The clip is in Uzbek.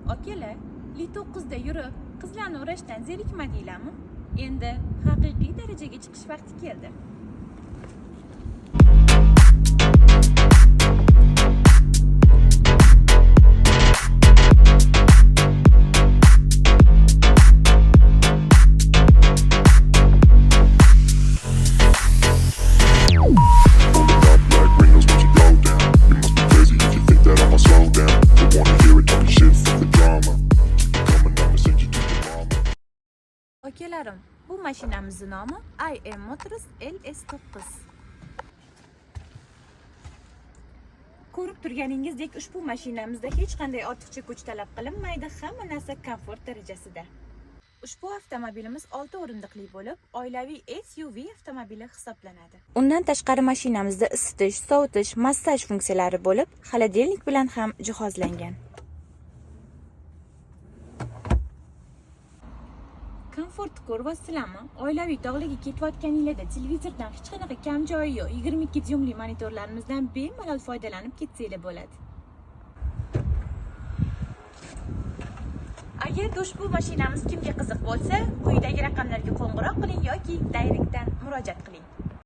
Akalar, Li9 da yurib, qizlarni o'rashdan zerikmadinglarmi? Endi haqiqiy darajaga chiqish vaqti keldi. Akalarim, bu mashinamizning nomi IM Motors LS9. Ko'rib turganingizdek, ushbu mashinamizda hech qanday ortiqcha kuch talab qilinmaydi, hamma narsa komfort darajasida. Ushbu avtomobilimiz 6 o'rindiqli bo'lib, oilaviy SUV avtomobili hisoblanadi. Undan tashqari mashinamizda isitish, sovutish, massaj funksiyalari bo'lib, xolodilnik bilan ham jihozlangan. Komfortni ko'ryapsizlarmi? Oilaviy tog'larga ketayotganinglarda televizordan hech qanaqa kam joyi yo'q. 22 dyumli monitorlarimizdan bemalol foydalanib ketsanglar bo'ladi. Agar ushbu mashinamiz kimga qiziq bo'lsa, quyidagi raqamlarga qo'ng'iroq qiling yoki direktdan murojaat qiling.